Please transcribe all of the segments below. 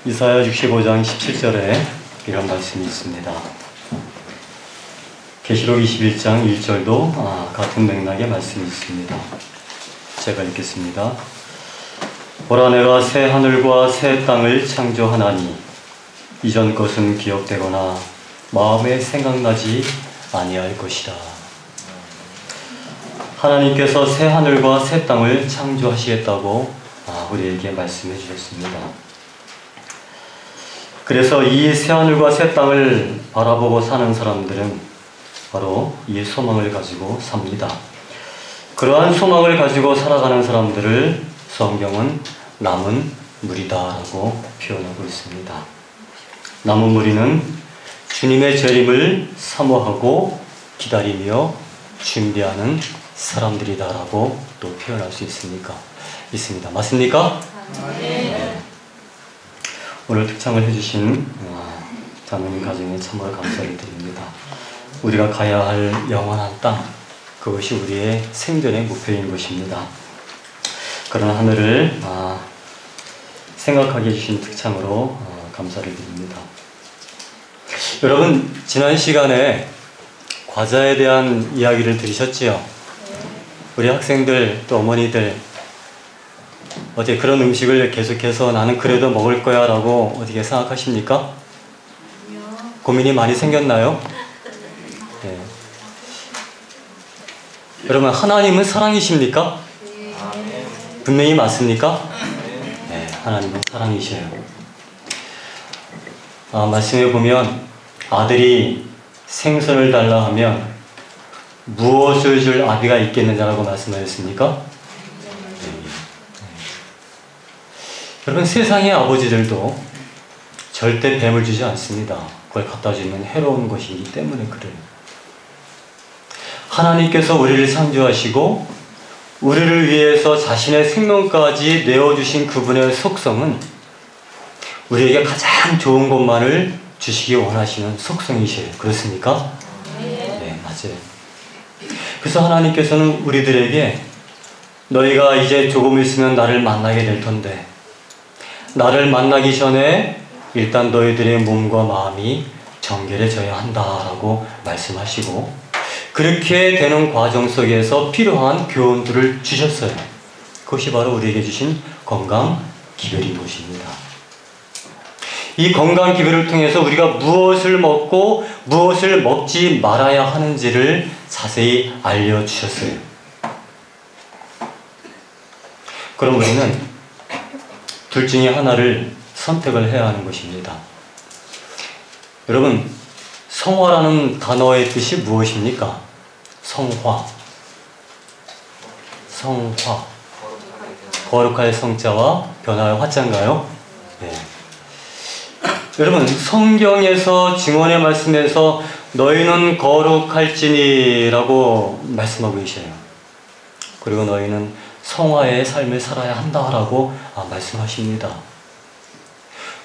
이사야 65장 17절에 이런 말씀이 있습니다. 계시록 21장 1절도 같은 맥락의 말씀이 있습니다. 제가 읽겠습니다. 보라, 내가 새 하늘과 새 땅을 창조하나니 이전 것은 기억되거나 마음에 생각나지 아니할 것이다. 하나님께서 새 하늘과 새 땅을 창조하시겠다고 우리에게 말씀해 주셨습니다. 그래서 이 새 하늘과 새 땅을 바라보고 사는 사람들은 바로 이 소망을 가지고 삽니다. 그러한 소망을 가지고 살아가는 사람들을 성경은 남은 무리다라고 표현하고 있습니다. 남은 무리는 주님의 재림을 사모하고 기다리며 준비하는 사람들이다라고 또 표현할 수 있습니다. 맞습니까? 네. 오늘 특창을 해주신 자매님 가정에 참으로 감사를 드립니다. 우리가 가야 할 영원한 땅, 그것이 우리의 생존의 목표인 것입니다. 그런 하늘을 생각하게 해주신 특창으로 감사를 드립니다. 여러분, 지난 시간에 과자에 대한 이야기를 들으셨지요? 우리 학생들 또 어머니들 어떻게 그런 음식을 계속해서 나는 그래도 먹을 거야 라고 어떻게 생각하십니까? 고민이 많이 생겼나요? 네. 여러분, 하나님은 사랑이십니까? 분명히 맞습니까? 네, 하나님은 사랑이셔요. 말씀해 보면 아들이 생선을 달라 하면 무엇을 줄 아비가 있겠느냐라고 말씀하셨습니까? 여러분, 세상의 아버지들도 절대 뱀을 주지 않습니다. 그걸 갖다 주면 해로운 것이기 때문에 그래요. 하나님께서 우리를 창조하시고 우리를 위해서 자신의 생명까지 내어주신 그분의 속성은 우리에게 가장 좋은 것만을 주시기 원하시는 속성이셔요. 그렇습니까? 네, 맞아요. 그래서 하나님께서는 우리들에게 너희가 이제 조금 있으면 나를 만나게 될 텐데 나를 만나기 전에 일단 너희들의 몸과 마음이 정결해져야 한다라고 말씀하시고 그렇게 되는 과정 속에서 필요한 교훈들을 주셨어요. 그것이 바로 우리에게 주신 건강 기별인 것입니다. 이 건강 기별을 통해서 우리가 무엇을 먹고 무엇을 먹지 말아야 하는지를 자세히 알려주셨어요. 그럼 우리는 둘 중에 하나를 선택을 해야 하는 것입니다. 여러분, 성화라는 단어의 뜻이 무엇입니까? 성화. 거룩할 성자와 변화의 화자인가요? 네. 여러분, 성경에서 증언의 말씀에서 너희는 거룩할지니 라고 말씀하고 계셔요. 그리고 너희는 성화의 삶을 살아야 한다라고 말씀하십니다.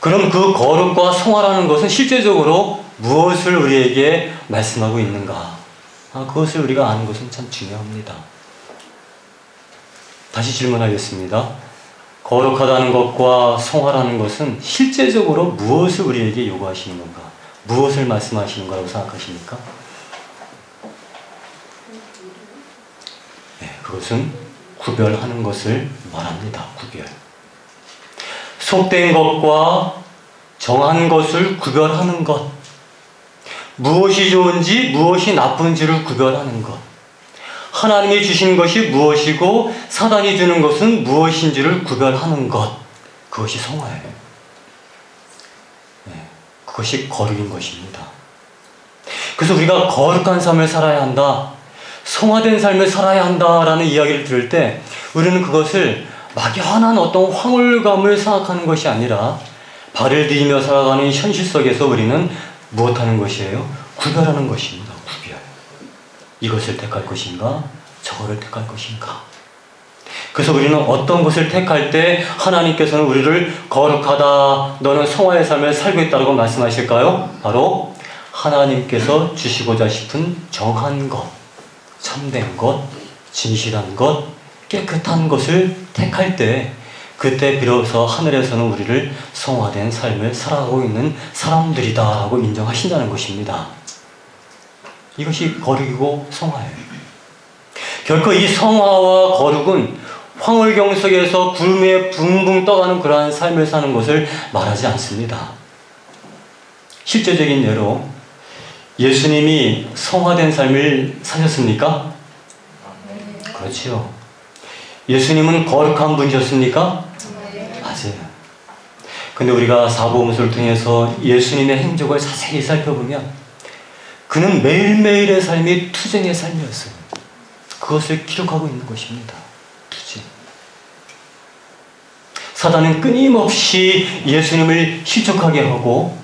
그럼 그 거룩과 성화라는 것은 실제적으로 무엇을 우리에게 말씀하고 있는가? 그것을 우리가 아는 것은 참 중요합니다. 다시 질문하겠습니다. 거룩하다는 것과 성화라는 것은 실제적으로 무엇을 우리에게 요구하시는 건가? 무엇을 말씀하시는 거라고 생각하십니까? 네, 그것은 구별하는 것을 말합니다. 구별. 속된 것과 정한 것을 구별하는 것. 무엇이 좋은지 무엇이 나쁜지를 구별하는 것. 하나님이 주신 것이 무엇이고 사단이 주는 것은 무엇인지를 구별하는 것. 그것이 성화예요. 네, 그것이 거룩인 것입니다. 그래서 우리가 거룩한 삶을 살아야 한다, 성화된 삶을 살아야 한다라는 이야기를 들을 때 우리는 그것을 막연한 어떤 황홀감을 생각하는 것이 아니라 발을 디디며 살아가는 현실 속에서 우리는 무엇하는 것이에요? 구별하는 것입니다. 구별. 이것을 택할 것인가? 저거를 택할 것인가? 그래서 우리는 어떤 것을 택할 때 하나님께서는 우리를 거룩하다, 너는 성화의 삶을 살고 있다고 말씀하실까요? 바로 하나님께서 주시고자 싶은 정한 것, 참된 것, 진실한 것, 깨끗한 것을 택할 때 그때 비로소 하늘에서는 우리를 성화된 삶을 살아가고 있는 사람들이다라고 인정하신다는 것입니다. 이것이 거룩이고 성화예요. 결코 이 성화와 거룩은 황홀경 속에서 구름 위에 붕붕 떠가는 그러한 삶을 사는 것을 말하지 않습니다. 실제적인 예로 예수님이 성화된 삶을 사셨습니까? 그렇지요. 예수님은 거룩한 분이셨습니까? 맞아요. 근데 우리가 사복음서를 통해서 예수님의 행적을 자세히 살펴보면 그는 매일매일의 삶이 투쟁의 삶이었어요. 그것을 기록하고 있는 것입니다. 투쟁. 사단은 끊임없이 예수님을 실족하게 하고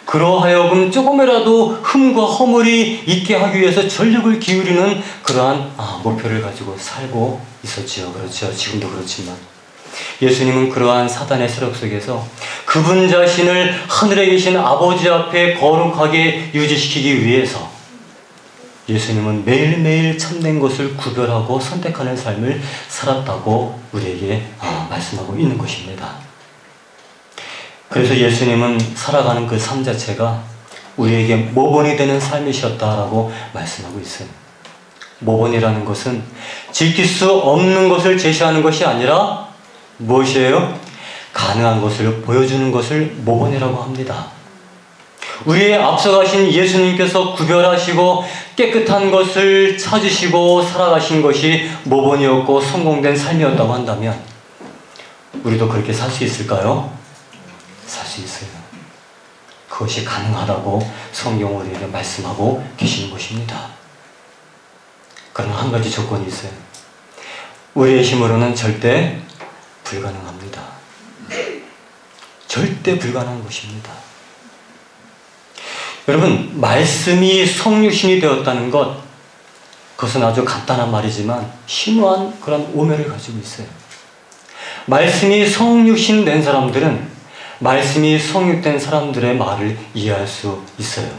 그러하여금 조금이라도 흠과 허물이 있게 하기 위해서 전력을 기울이는 그러한 목표를 가지고 살고 있었지요. 그렇죠. 지금도 그렇지만 예수님은 그러한 사단의 세력 속에서 그분 자신을 하늘에 계신 아버지 앞에 거룩하게 유지시키기 위해서 예수님은 매일매일 참된 것을 구별하고 선택하는 삶을 살았다고 우리에게 말씀하고 있는 것입니다. 그래서 예수님은 살아가는 그 삶 자체가 우리에게 모본이 되는 삶이셨다라고 말씀하고 있어요. 모본이라는 것은 지킬 수 없는 것을 제시하는 것이 아니라 무엇이에요? 가능한 것을 보여주는 것을 모본이라고 합니다. 우리의 앞서가신 예수님께서 구별하시고 깨끗한 것을 찾으시고 살아가신 것이 모본이었고 성공된 삶이었다고 한다면 우리도 그렇게 살 수 있을까요? 살 수 있어요. 그것이 가능하다고 성경은 우리에게 말씀하고 계시는 것입니다. 그러나 한 가지 조건이 있어요. 우리의 힘으로는 절대 불가능합니다. 절대 불가능한 것입니다. 여러분, 말씀이 성육신이 되었다는 것, 그것은 아주 간단한 말이지만 심오한 그런 오매를 가지고 있어요. 말씀이 성육신 된 사람들은 말씀이 성육된 사람들의 말을 이해할 수 있어요.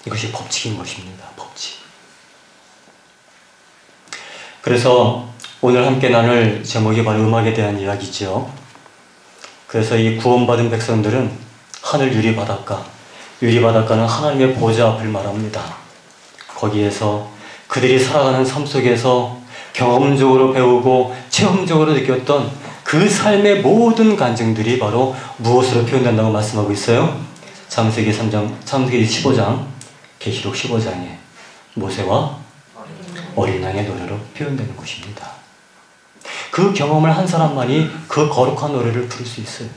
이것이 법칙인 것입니다. 법칙. 그래서 오늘 함께 나눌 제목이 바로 음악에 대한 이야기죠. 그래서 이 구원받은 백성들은 하늘 유리바닷가, 유리바닷가는 하나님의 보좌 앞을 말합니다. 거기에서 그들이 살아가는 삶 속에서 경험적으로 배우고 체험적으로 느꼈던 그 삶의 모든 간증들이 바로 무엇으로 표현된다고 말씀하고 있어요? 창세기 3장, 창세기 15장, 계시록 15장에 모세와 어린 양의 노래로 표현되는 것입니다. 그 경험을 한 사람만이 그 거룩한 노래를 부를 수 있어요.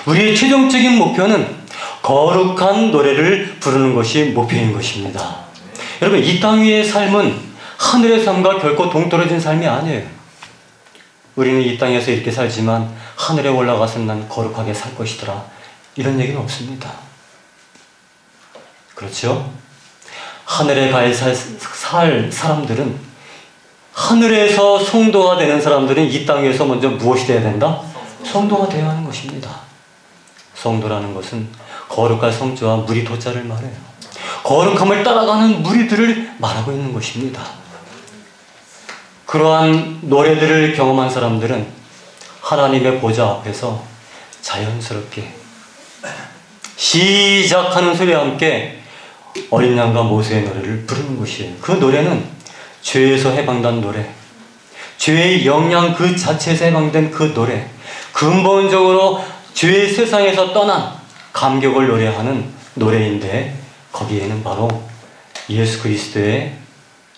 우리의 최종적인 목표는 거룩한 노래를 부르는 것이 목표인 것입니다. 여러분, 이 땅 위의 삶은 하늘의 삶과 결코 동떨어진 삶이 아니에요. 우리는 이 땅에서 이렇게 살지만 하늘에 올라가서 난 거룩하게 살 것이더라, 이런 얘기는 없습니다. 그렇죠? 하늘에 살 사람들은, 하늘에서 성도가 되는 사람들은 이 땅에서 먼저 무엇이 되어야 된다? 성도가 되어야 하는 것입니다. 성도라는 것은 거룩할 성자와 무리 도자를 말해요. 거룩함을 따라가는 무리들을 말하고 있는 것입니다. 그러한 노래들을 경험한 사람들은 하나님의 보좌 앞에서 자연스럽게 시작하는 소리와 함께 어린 양과 모세의 노래를 부르는 것이에요. 그 노래는 죄에서 해방된 노래, 죄의 영향 그 자체에서 해방된 그 노래, 근본적으로 죄의 세상에서 떠난 감격을 노래하는 노래인데, 거기에는 바로 예수 그리스도의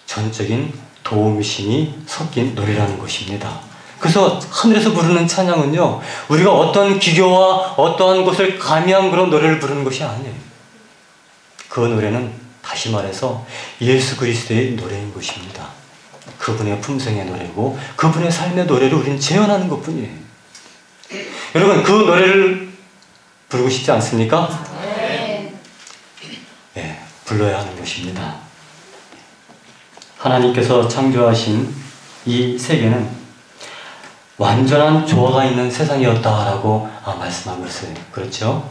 전적인 도움이심이 섞인 노래라는 것입니다. 그래서 하늘에서 부르는 찬양은요, 우리가 어떤 기교와 어떠한 것을 가미한 그런 노래를 부르는 것이 아니에요. 그 노래는 다시 말해서 예수 그리스도의 노래인 것입니다. 그분의 품성의 노래고 그분의 삶의 노래를 우리는 재현하는 것뿐이에요. 여러분, 그 노래를 부르고 싶지 않습니까? 네, 불러야 하는 것입니다. 하나님께서 창조하신 이 세계는 완전한 조화가 있는 세상이었다라고 말씀하고 있어요. 그렇죠?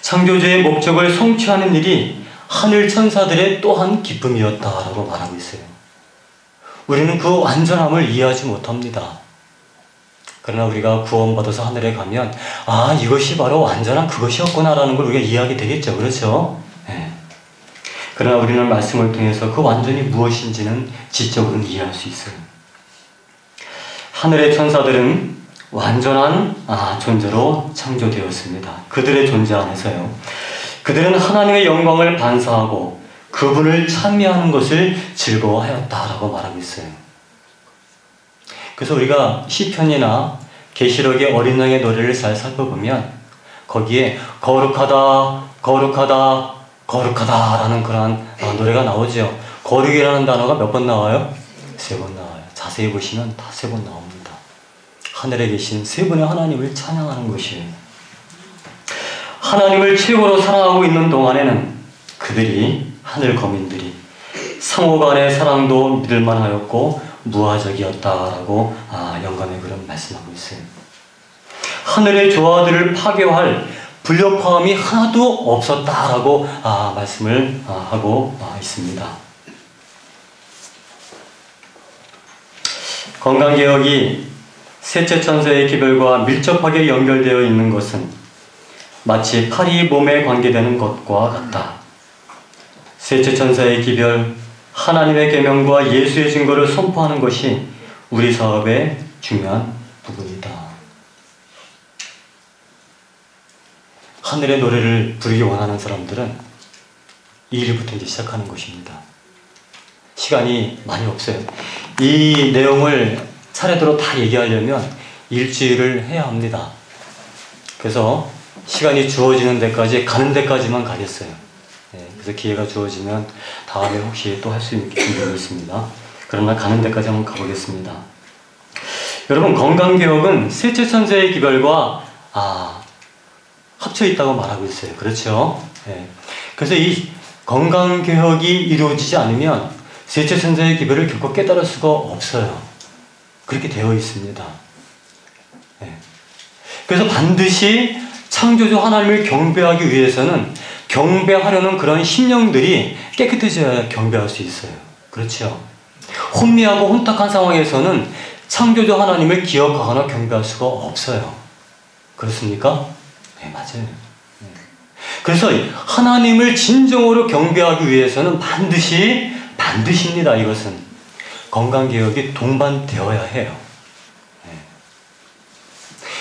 창조주의 목적을 성취하는 일이 하늘 천사들의 또한 기쁨이었다라고 말하고 있어요. 우리는 그 완전함을 이해하지 못합니다. 그러나 우리가 구원받아서 하늘에 가면 아, 이것이 바로 완전한 그것이었구나라는 걸 우리가 이해하게 되겠죠. 그렇죠? 네. 그러나 우리는 말씀을 통해서 그 완전이 무엇인지는 지적으로는 이해할 수 있어요. 하늘의 천사들은 완전한 존재로 창조되었습니다. 그들의 존재 안에서요. 그들은 하나님의 영광을 반사하고 그분을 찬미하는 것을 즐거워하였다라고 말하고 있어요. 그래서 우리가 시편이나 계시록의 어린 양의 노래를 잘 살펴보면 거기에 거룩하다, 거룩하다, 거룩하다라는 그러한 노래가 나오죠. 거룩이라는 단어가 몇 번 나와요? 3번 나와요. 자세히 보시면 다 3번 나옵니다. 하늘에 계신 세 분의 하나님을 찬양하는 것이에요. 하나님을 최고로 사랑하고 있는 동안에는 그들이, 하늘 거민들이 상호간의 사랑도 믿을만하였고 무화적이었다라고 영감의 글은 말씀하고 있어요. 하늘의 조화들을 파괴할 불협화음이 하나도 없었다라고 말씀을 하고 있습니다. 건강개혁이 셋째 천사의 기별과 밀접하게 연결되어 있는 것은 마치 팔이 몸에 관계되는 것과 같다. 셋째 천사의 기별, 하나님의 계명과 예수의 증거를 선포하는 것이 우리 사업의 중요한 부분이다. 하늘의 노래를 부르기 원하는 사람들은 이 일부터 이제 시작하는 것입니다. 시간이 많이 없어요. 이 내용을 차례대로 다 얘기하려면 일주일을 해야 합니다. 그래서 시간이 주어지는 데까지, 가는 데까지만 가겠어요. 그래서 기회가 주어지면 다음에 혹시 또 할 수 있는 준비가 있습니다. 그러나 가는 데까지 한번 가보겠습니다. 여러분, 건강개혁은 셋째 천사의 기별과 합쳐 있다고 말하고 있어요. 그렇죠? 그래서 이 건강개혁이 이루어지지 않으면 셋째 천사의 기별을 결코 깨달을 수가 없어요. 그렇게 되어 있습니다. 그래서 반드시 창조주 하나님을 경배하기 위해서는 경배하려는 그런 심령들이 깨끗해져야 경배할 수 있어요. 그렇죠? 혼미하고 혼탁한 상황에서는 창조주 하나님을 기억하거나 경배할 수가 없어요. 그렇습니까? 네, 맞아요. 그래서 하나님을 진정으로 경배하기 위해서는 반드시입니다. 이것은 건강개혁이 동반되어야 해요.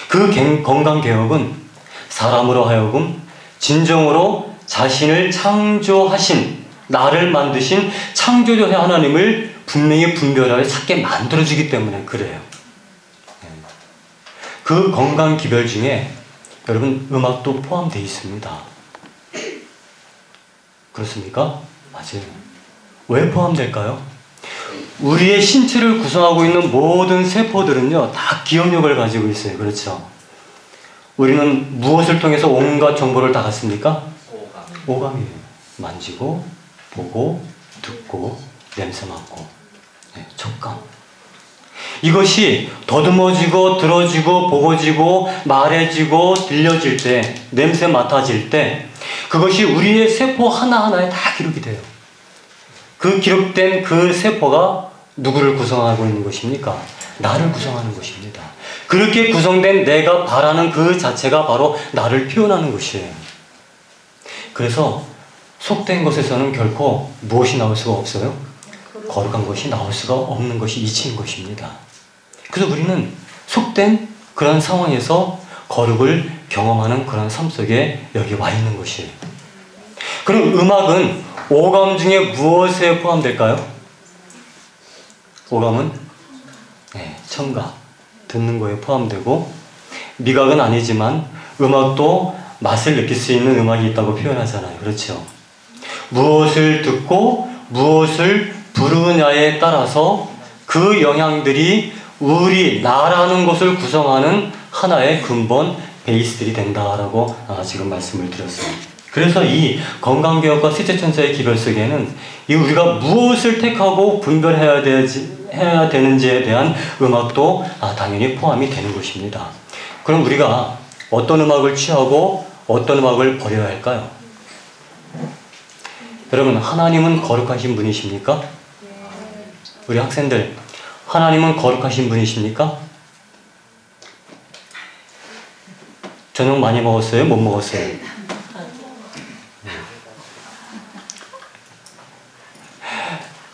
그 건강개혁은 사람으로 하여금 진정으로 자신을 창조하신, 나를 만드신 창조주 하나님을 분명히 분별하여 찾게 만들어주기 때문에 그래요. 그 건강기별 중에 여러분 음악도 포함되어 있습니다. 그렇습니까? 맞아요. 왜 포함될까요? 우리의 신체를 구성하고 있는 모든 세포들은요, 다 기억력을 가지고 있어요. 그렇죠? 우리는 무엇을 통해서 온갖 정보를 다 갖습니까? 오감이에요. 만지고, 보고, 듣고, 냄새 맡고, 촉감. 이것이 더듬어지고, 들어지고, 보고지고, 말해지고, 들려질 때, 냄새 맡아질 때, 그것이 우리의 세포 하나하나에 다 기록이 돼요. 그 기록된 그 세포가 누구를 구성하고 있는 것입니까? 나를 구성하는 것입니다. 그렇게 구성된 내가 바라는 그 자체가 바로 나를 표현하는 것이에요. 그래서 속된 것에서는 결코 무엇이 나올 수가 없어요? 거룩한 것이 나올 수가 없는 것이 이치인 것입니다. 그래서 우리는 속된 그런 상황에서 거룩을 경험하는 그런 삶 속에 여기 와 있는 것이에요. 그럼 음악은 오감 중에 무엇에 포함될까요? 오감은 청각, 듣는 거에 포함되고, 미각은 아니지만 음악도 맛을 느낄 수 있는 음악이 있다고 표현하잖아요. 그렇죠? 무엇을 듣고 무엇을 부르느냐에 따라서 그 영향들이 나라는 것을 구성하는 하나의 근본 베이스들이 된다라고 지금 말씀을 드렸어요. 그래서 이 건강개혁과 셋째 천사의 기별 속에는 이 우리가 무엇을 택하고 분별해야 되는지에 대한 음악도 당연히 포함이 되는 것입니다. 그럼 우리가 어떤 음악을 취하고 어떤 음악을 버려야 할까요? 여러분, 하나님은 거룩하신 분이십니까? 우리 학생들, 하나님은 거룩하신 분이십니까? 저녁 많이 먹었어요? 못 먹었어요?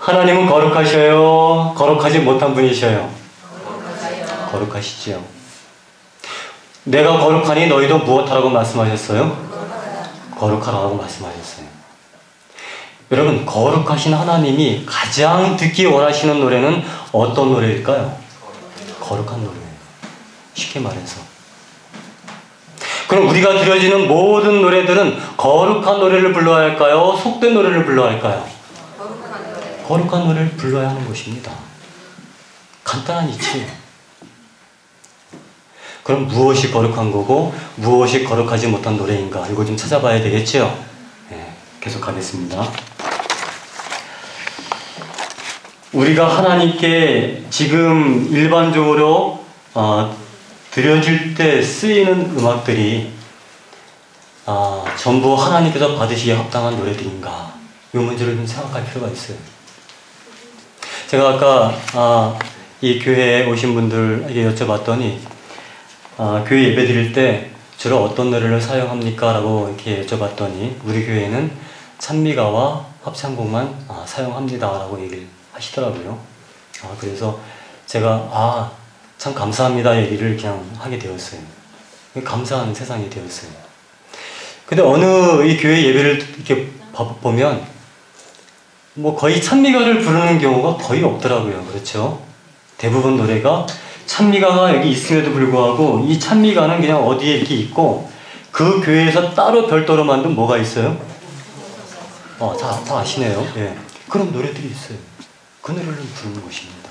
하나님은 거룩하셔요? 거룩하지 못한 분이셔요? 거룩하시지요. 내가 거룩하니 너희도 무엇하라고 말씀하셨어요? 거룩하라고 말씀하셨어요. 여러분, 거룩하신 하나님이 가장 듣기 원하시는 노래는 어떤 노래일까요? 거룩한 노래예요. 쉽게 말해서. 그럼 우리가 드려지는 모든 노래들은 거룩한 노래를 불러야 할까요? 속된 노래를 불러야 할까요? 거룩한 노래를 불러야 하는 것입니다. 간단한 이치예요. 그럼 무엇이 거룩한 거고 무엇이 거룩하지 못한 노래인가, 이거 좀 찾아봐야 되겠죠? 네, 계속 가겠습니다. 우리가 하나님께 지금 일반적으로 드려질 때 쓰이는 음악들이 전부 하나님께서 받으시기에 합당한 노래들인가, 이 문제를 좀 생각할 필요가 있어요. 제가 아까 이 교회에 오신 분들에게 여쭤봤더니 교회 예배 드릴 때 주로 어떤 노래를 사용합니까? 라고 이렇게 여쭤봤더니 우리 교회는 찬미가와 합창곡만 사용합니다 라고 얘기를 하시더라고요. 그래서 제가 참 감사합니다 얘기를 그냥 하게 되었어요. 감사한 세상이 되었어요. 근데 어느 이 교회 예배를 이렇게 보면 뭐 거의 찬미가를 부르는 경우가 거의 없더라고요. 그렇죠? 대부분 노래가 찬미가가 여기 있음에도 불구하고 이 찬미가는 그냥 어디에 이렇게 있고 그 교회에서 따로 별도로 만든 뭐가 있어요? 다 아시네요. 예. 그런 노래들이 있어요. 그 노래를 부르는 것입니다.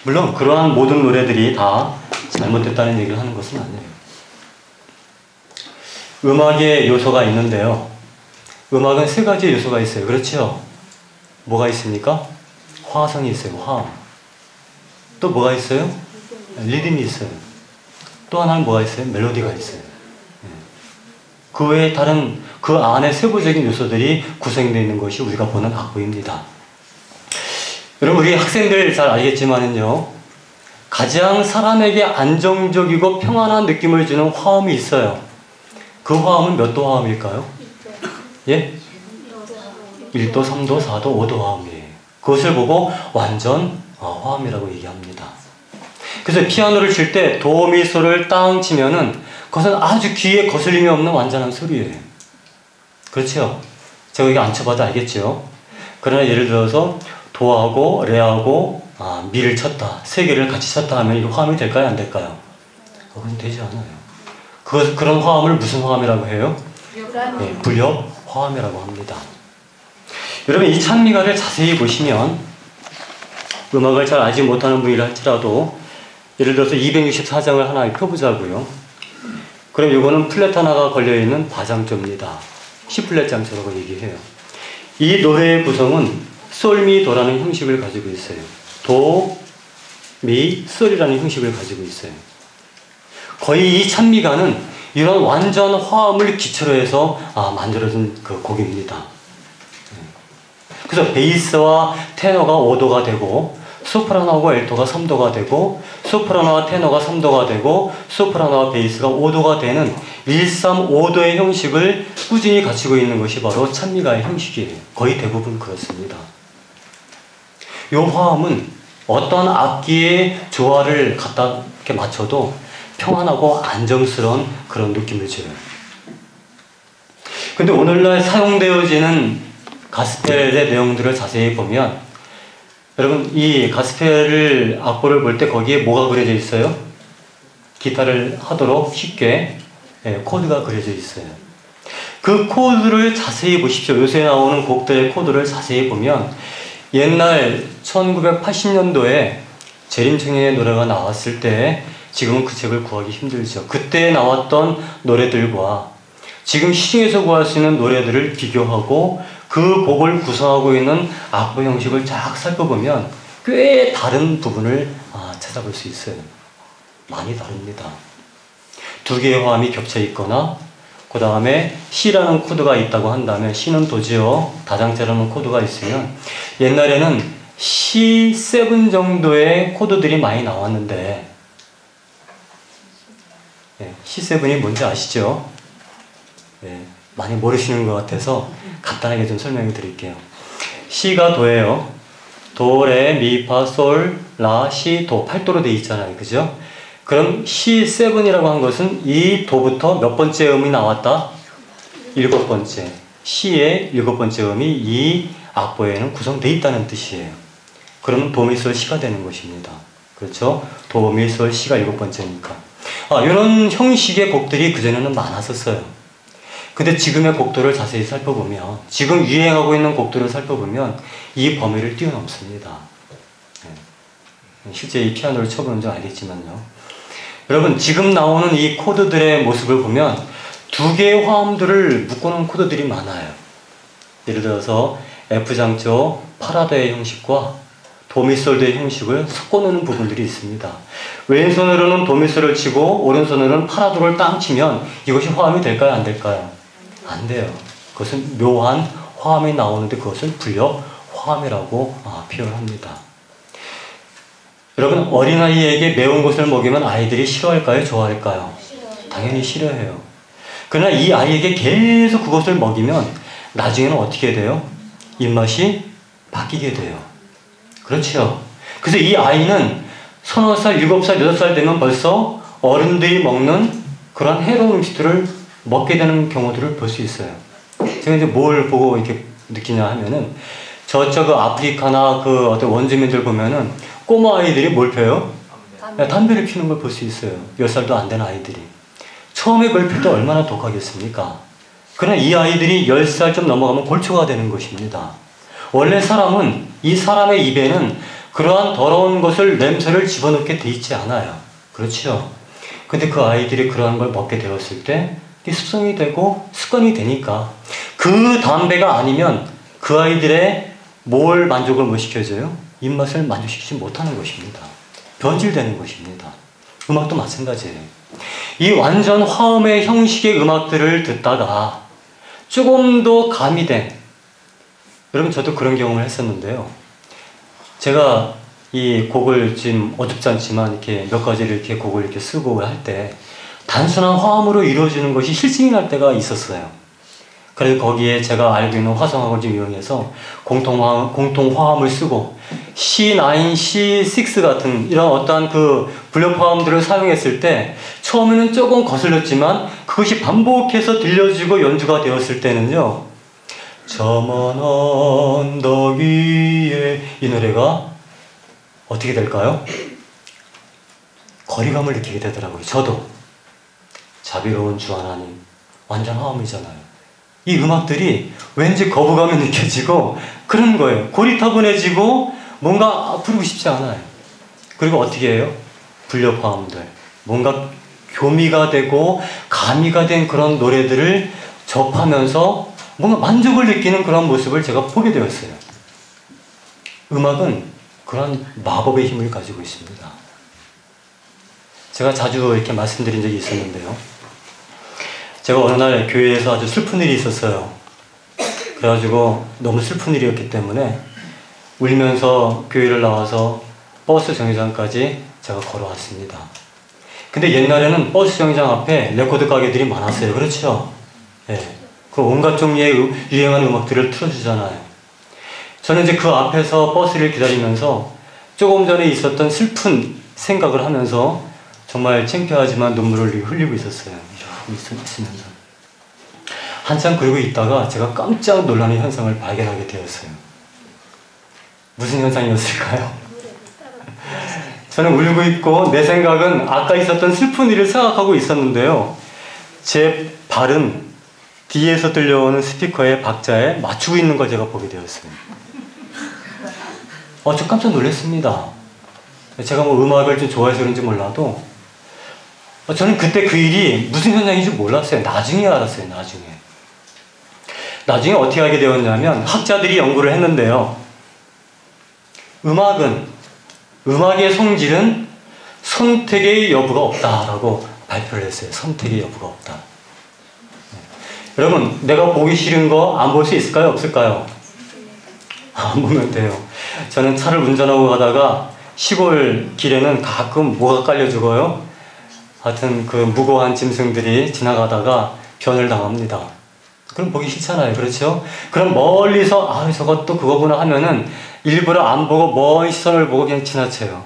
물론 그러한 모든 노래들이 다 잘못됐다는 얘기를 하는 것은 아니에요. 음악의 요소가 있는데요. 음악은 세 가지의 요소가 있어요. 그렇죠? 뭐가 있습니까? 화성이 있어요. 화음. 또 뭐가 있어요? 리듬이 있어요. 또 하나는 뭐가 있어요? 멜로디가 있어요. 그 외에 다른 그 안에 세부적인 요소들이 구성되어 있는 것이 우리가 보는 악보입니다. 여러분, 우리 학생들 잘 알겠지만은요, 가장 사람에게 안정적이고 평안한 느낌을 주는 화음이 있어요. 그 화음은 몇 도 화음일까요? 예? 1도, 3도, 4도, 5도 화음이에요. 그것을 보고 완전 화음이라고 얘기합니다. 그래서 피아노를 칠 때 도, 미, 소를 땅 치면은 그것은 아주 귀에 거슬림이 없는 완전한 소리예요. 그렇죠? 제가 여기 안 쳐봐도 알겠죠? 그러나 예를 들어서 도하고 레하고 미를 쳤다, 세 개를 같이 쳤다 하면 이거 화음이 될까요? 안 될까요? 그건 되지 않아요. 그런 화음을 무슨 화음이라고 해요? 네, 불협 화음이라고 합니다. 여러분, 이 찬미가를 자세히 보시면 음악을 잘 알지 못하는 분이라 할지라도 예를 들어서 264장을 하나 펴보자고요. 그럼 이거는 플랫 하나가 걸려있는 바장조입니다. C플랫장조라고 얘기해요. 이 노래의 구성은 솔미도라는 형식을 가지고 있어요. 도, 미, 솔이라는 형식을 가지고 있어요. 거의 이 찬미가는 이런 완전 화음을 기초로 해서 만들어진 그 곡입니다. 그래서 베이스와 테너가 5도가 되고 소프라노하고 엘토가 3도가 되고 소프라노와 테너가 3도가 되고 소프라노와 베이스가 5도가 되는 135도의 형식을 꾸준히 갖추고 있는 것이 바로 찬미가의 형식이에요. 거의 대부분 그렇습니다. 이 화음은 어떤 악기의 조화를 갖다 이렇게 맞춰도 평안하고 안정스러운 그런 느낌을 줘요. 근데 오늘날 사용되어지는 가스펠의 내용들을 자세히 보면 여러분, 이 가스펠을 악보를 볼 때 거기에 뭐가 그려져 있어요? 기타를 하도록 쉽게 코드가 그려져 있어요. 그 코드를 자세히 보십시오. 요새 나오는 곡들의 코드를 자세히 보면 옛날 1980년도에 재림청년의 노래가 나왔을 때 지금은 그 책을 구하기 힘들죠. 그때 나왔던 노래들과 지금 시중에서 구할 수 있는 노래들을 비교하고 그 곡을 구성하고 있는 악보 형식을 쫙 살펴보면 꽤 다른 부분을 찾아볼 수 있어요. 많이 다릅니다. 두 개의 화음이 겹쳐 있거나 그 다음에 C라는 코드가 있다고 한다면 C는 도지어 다장체라는 코드가 있으면 옛날에는 C7 정도의 코드들이 많이 나왔는데 C7이 뭔지 아시죠? 많이 모르시는 것 같아서 간단하게 좀 설명해 드릴게요. C가 도예요. 도, 레, 미, 파, 솔, 라, 시, 도 8도로 되어 있잖아요. 그죠? 그럼 C7이라고 한 것은 이 도부터 몇 번째 음이 나왔다? 7번째. C의 7번째 음이 이 악보에는 구성되어 있다는 뜻이에요. 그러면 도, 미, 솔, 시가 되는 것입니다. 그렇죠? 도, 미, 솔, 시가 7번째니까. 이런 형식의 곡들이 그전에는 많았었어요. 근데 지금의 곡들을 자세히 살펴보면, 지금 유행하고 있는 곡들을 살펴보면 이 범위를 뛰어넘습니다. 실제 이 피아노를 쳐보는 줄 알겠지만요. 여러분, 지금 나오는 이 코드들의 모습을 보면 두 개의 화음들을 묶어놓은 코드들이 많아요. 예를 들어서 F장조 파라도의 형식과 도미솔도의 형식을 섞어놓는 부분들이 있습니다. 왼손으로는 도미솔을 치고 오른손으로는 파라도를 땅 치면 이것이 화음이 될까요? 안 될까요? 안 돼요. 그것은 묘한 화음이 나오는데 그것을 불려 화음이라고 표현합니다. 여러분, 어린아이에게 매운 것을 먹이면 아이들이 싫어할까요? 좋아할까요? 당연히 싫어해요. 그러나 이 아이에게 계속 그것을 먹이면 나중에는 어떻게 돼요? 입맛이 바뀌게 돼요. 그렇죠? 그래서 이 아이는 서너 살, 7살, 8살 되면 벌써 어른들이 먹는 그런 해로운 음식들을 먹게 되는 경우들을 볼 수 있어요. 제가 이제 뭘 보고 이렇게 느끼냐 하면은 저쪽 아프리카나 그 어떤 원주민들 보면은 꼬마 아이들이 뭘 펴요? 담배를 피우는 걸 볼 수 있어요. 10살도 안 된 아이들이. 처음에 그걸 필 때 얼마나 독하겠습니까? 그러나 이 아이들이 10살 좀 넘어가면 골초가 되는 것입니다. 원래 사람은, 이 사람의 입에는 그러한 더러운 것을, 냄새를 집어넣게 돼 있지 않아요. 그렇죠? 근데 그 아이들이 그러한 걸 먹게 되었을 때 습성이 되고 습관이 되니까 그 담배가 아니면 그 아이들의 뭘 만족을 못 시켜줘요? 입맛을 만족시키지 못하는 것입니다. 변질되는 것입니다. 음악도 마찬가지예요. 이 완전 화음의 형식의 음악들을 듣다가 조금 더 가미된, 여러분 저도 그런 경험을 했었는데요. 제가 이 곡을 지금 어둡지 않지만 이렇게 몇 가지를 이렇게 곡을 이렇게 쓰고 할 때 단순한 화음으로 이루어지는 것이 실증이 날 때가 있었어요. 그래서 거기에 제가 알고 있는 화성학을 좀 이용해서 공통화음을 쓰고 C9, C6 같은 이런 어떠한 그 불협화음들을 사용했을 때 처음에는 조금 거슬렸지만 그것이 반복해서 들려지고 연주가 되었을 때는요, 저 먼 언덕 위에, 이 노래가 어떻게 될까요? 거리감을 느끼게 되더라고요. 저도. 자비로운 주 하나님, 완전 화음이잖아요. 이 음악들이 왠지 거부감이 느껴지고 그런 거예요. 고리타분해지고 뭔가 부르고 싶지 않아요. 그리고 어떻게 해요? 불협화음들, 뭔가 교미가 되고 가미가 된 그런 노래들을 접하면서 뭔가 만족을 느끼는 그런 모습을 제가 보게 되었어요. 음악은 그런 마법의 힘을 가지고 있습니다. 제가 자주 이렇게 말씀드린 적이 있었는데요. 제가 어느 날 교회에서 아주 슬픈 일이 있었어요. 그래가지고 너무 슬픈 일이었기 때문에 울면서 교회를 나와서 버스 정류장까지 제가 걸어왔습니다. 근데 옛날에는 버스 정류장 앞에 레코드 가게들이 많았어요. 그렇죠? 예. 그 온갖 종류의 유행하는 음악들을 틀어주잖아요. 저는 이제 그 앞에서 버스를 기다리면서 조금 전에 있었던 슬픈 생각을 하면서 정말 창피하지만 눈물을 흘리고 있었어요. 있으면서. 한참 그러고 있다가 제가 깜짝 놀라는 현상을 발견하게 되었어요. 무슨 현상이었을까요? 저는 울고 있고 내 생각은 아까 있었던 슬픈 일을 생각하고 있었는데요. 제 발은 뒤에서 들려오는 스피커의 박자에 맞추고 있는 걸 제가 보게 되었어요. 저 깜짝 놀랐습니다. 제가 뭐 음악을 좀 좋아해서 그런지 몰라도 저는 그때 그 일이 무슨 현상인지 몰랐어요. 나중에 알았어요. 나중에 어떻게 하게 되었냐면 학자들이 연구를 했는데요. 음악의 성질은 선택의 여부가 없다라고 발표를 했어요. 선택의 여부가 없다. 여러분, 내가 보기 싫은 거 안 볼 수 있을까요? 없을까요? 안 보면 돼요. 저는 차를 운전하고 가다가 시골 길에는 가끔 뭐가 깔려 죽어요? 하여튼 그 무고한 짐승들이 지나가다가 변을 당합니다. 그럼 보기 싫잖아요. 그렇죠? 그럼 멀리서 아 저것도 그거구나 하면은 일부러 안 보고 먼 시선을 보고 그냥 지나쳐요.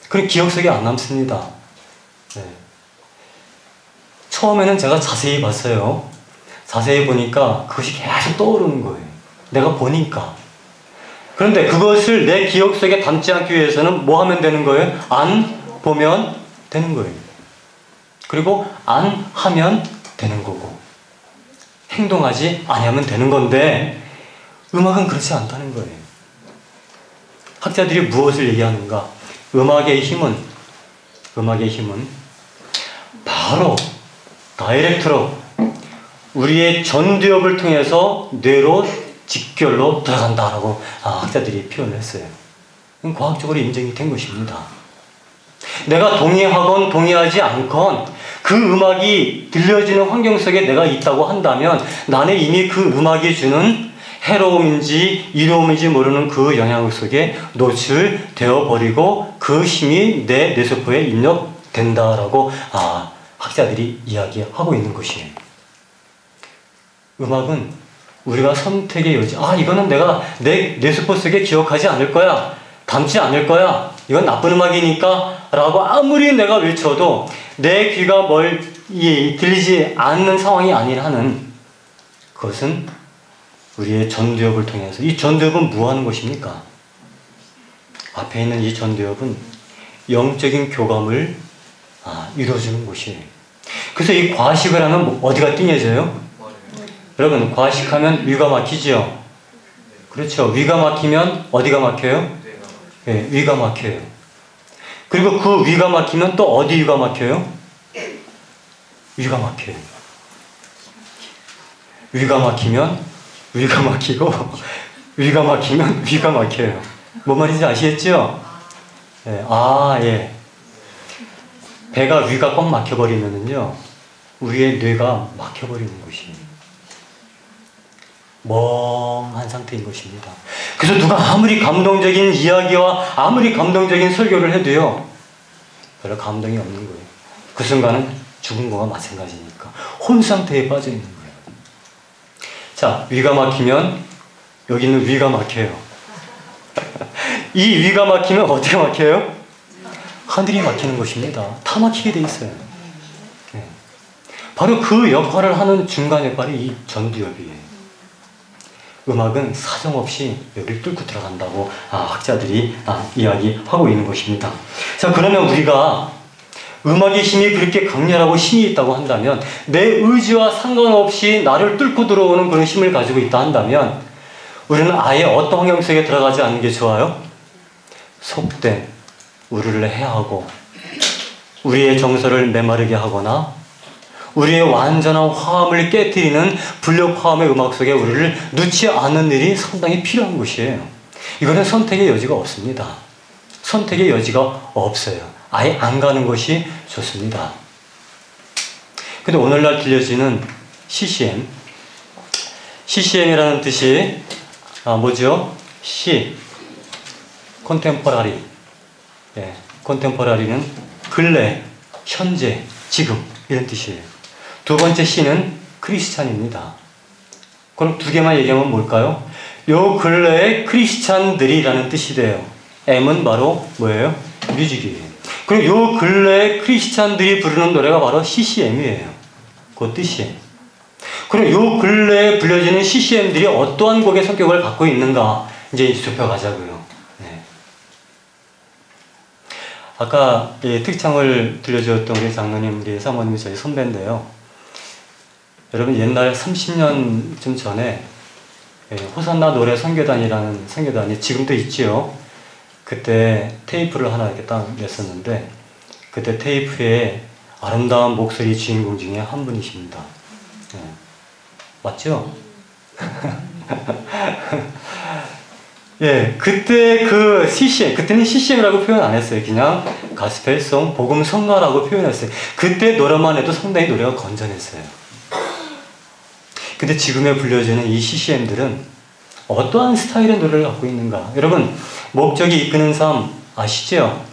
그럼 기억 속에 안 남습니다. 네. 처음에는 제가 자세히 봤어요. 자세히 보니까 그것이 계속 떠오르는 거예요. 내가 보니까. 그런데 그것을 내 기억 속에 담지 않기 위해서는 뭐 하면 되는 거예요? 안 보면 되는 거예요. 그리고 안 하면 되는 거고 행동하지 아니하면 되는 건데 음악은 그렇지 않다는 거예요. 학자들이 무엇을 얘기하는가? 음악의 힘은 바로 다이렉트로 우리의 전두엽을 통해서 뇌로 직결로 들어간다라고 학자들이 표현을 했어요. 과학적으로 인정이 된 것입니다. 내가 동의하건 동의하지 않건 그 음악이 들려지는 환경 속에 내가 있다고 한다면 나는 이미 그 음악이 주는 해로움인지 이로움인지 모르는 그 영향 속에 노출되어 버리고 그 힘이 내 뇌세포에 입력된다라고 학자들이 이야기하고 있는 것이에요. 음악은 우리가 선택의 여지, 이거는 내가 내 뇌세포 속에 기억하지 않을 거야, 담지 않을 거야, 이건 나쁜 음악이니까 라고 아무리 내가 외쳐도 내 귀가 들리지 않는 상황이 아닌 한은 그것은 우리의 전두엽을 통해서, 이 전두엽은 뭐 하는 것입니까? 앞에 있는 이 전두엽은 영적인 교감을 이루어주는 곳이에요. 그래서 이 과식을 하면 어디가 띵해져요? 여러분, 과식하면 위가 막히지요? 그렇죠. 위가 막히면 어디가 막혀요? 네, 위가 막혀요. 그리고 그 위가 막히면 또 어디 위가 막혀요? 위가 막혀요. 위가 막히면 위가 막히고 위가 막히면 위가 막혀요. 뭔 말인지 아시겠죠? 네, 예. 배가 위가 꽉 막혀버리면은요, 우리의 뇌가 막혀버리는 것이에요. 멍한 상태인 것입니다. 그래서 누가 아무리 감동적인 이야기와 아무리 감동적인 설교를 해도요, 별로 감동이 없는 거예요. 그 순간은 죽은 거와 마찬가지니까 혼 상태에 빠져 있는 거예요. 자, 위가 막히면 여기는 위가 막혀요. 이 위가 막히면 어디가 막혀요? 하늘이 막히는 것입니다. 다 막히게 돼 있어요. 네. 바로 그 역할을 하는 중간 역할이 이 전두엽이에요. 음악은 사정없이 여기를 뚫고 들어간다고 학자들이 이야기하고 있는 것입니다. 자, 그러면 우리가 음악의 힘이 그렇게 강렬하고 힘이 있다고 한다면, 내 의지와 상관없이 나를 뚫고 들어오는 그런 힘을 가지고 있다 한다면 우리는 아예 어떤 환경 속에 들어가지 않는 게 좋아요? 속된 우르르 해야 하고 우리의 정서를 메마르게 하거나 우리의 완전한 화음을 깨뜨리는 불력 화음의 음악 속에 우리를 넣지 않는 일이 상당히 필요한 것이에요. 이거는 선택의 여지가 없습니다. 선택의 여지가 없어요. 아예 안 가는 것이 좋습니다. 근데 오늘날 들려지는 CCM이라는 뜻이 뭐죠? 컨템포라리. 컨템포라리는 근래, 현재, 지금 이런 뜻이에요. 두 번째 C는 크리스찬입니다. 그럼 두 개만 얘기하면 뭘까요? 요 근래의 크리스찬들이라는 뜻이 돼요. M은 바로 뭐예요? 뮤직이에요. 그리고 요 근래의 크리스찬들이 부르는 노래가 바로 CCM이에요. 그 뜻이에요. 그럼 요 근래에 불려지는 CCM들이 어떠한 곡의 성격을 갖고 있는가 이제 좁혀가자고요. 네. 아까 특창을 들려주었던 우리 장로님, 우리 사모님이 저희 선배인데요. 여러분, 옛날 30년쯤 전에 호산나 노래 선교단이라는 선교단이 지금도 있지요. 그때 테이프를 하나 이렇게 딱 냈었는데, 그때 테이프에 아름다운 목소리 주인공 중에 한 분이십니다. 네. 맞죠? 예, 그때 그 CCM, 그때는 CCM이라고 표현 안 했어요. 그냥 가스펠송, 복음성가라고 표현했어요. 그때 노래만 해도 상당히 노래가 건전했어요. 근데 지금에 불려지는 이 CCM들은 어떠한 스타일의 노래를 갖고 있는가? 여러분, 목적이 이끄는 삶 아시죠?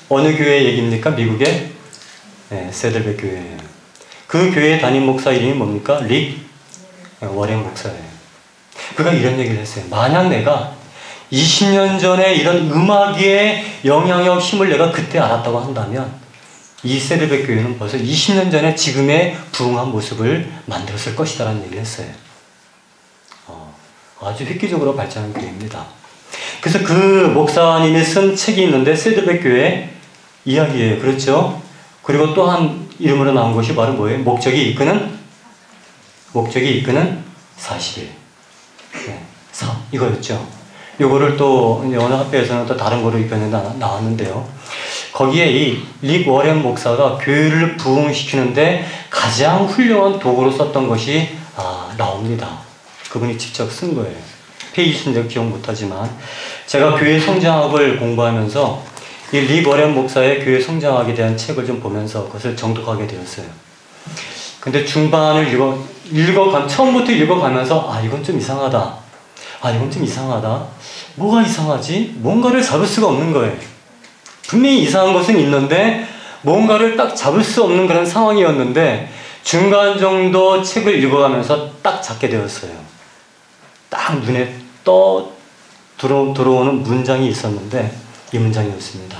어느 교회 얘기입니까? 미국의 세들백 교회예요. 그 교회 담임 목사 이름이 뭡니까? 릭 워렌 목사예요. 그가 이런 얘기를 했어요. 만약 내가 20년 전에 이런 음악의 영향력, 힘을 내가 그때 알았다고 한다면 이 세들백 교회는 벌써 20년 전에 지금의 부흥한 모습을 만들었을 것이다 라는 얘기를 했어요. 아주 획기적으로 발전한 교회입니다. 그래서 그 목사님이 쓴 책이 있는데 세들백 교회 이야기예요. 그렇죠? 그리고 또 한 이름으로 나온 것이 바로 뭐예요? 목적이 이끄는 40일. 이거였죠. 요거를 또 어느 학교에서는 또 다른 거로 입혀내서 나왔는데요. 거기에 이 릭 워렌 목사가 교회를 부흥시키는데 가장 훌륭한 도구로 썼던 것이 나옵니다. 그분이 직접 쓴 거예요. 페이지 순적 기억 못하지만 제가 교회 성장학을 공부하면서 이 릭 워렌 목사의 교회 성장학에 대한 책을 좀 보면서 그것을 정독하게 되었어요. 근데 중반을 처음부터 읽어가면서 이건 좀 이상하다. 이건 좀 이상하다. 뭐가 이상하지? 뭔가를 잡을 수가 없는 거예요. 분명히 이상한 것은 있는데 뭔가를 딱 잡을 수 없는 그런 상황이었는데 중간 정도 책을 읽어가면서 딱 잡게 되었어요. 딱 눈에 들어오는 문장이 있었는데 이 문장이었습니다.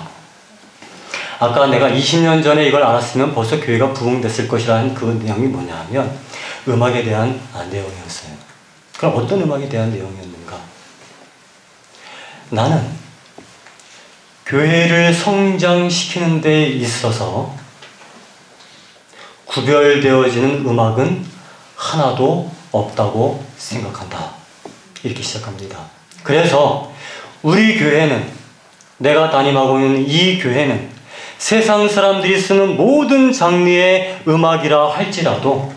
아까 내가 20년 전에 이걸 알았으면 벌써 교회가 부흥됐을 것이라는 그 내용이 뭐냐 하면 음악에 대한 내용이었어요. 그럼 어떤 음악에 대한 내용이었는가? 나는 교회를 성장시키는 데 있어서 구별되어지는 음악은 하나도 없다고 생각한다. 이렇게 시작합니다. 그래서 우리 교회는, 내가 담임하고 있는 이 교회는 세상 사람들이 쓰는 모든 장르의 음악이라 할지라도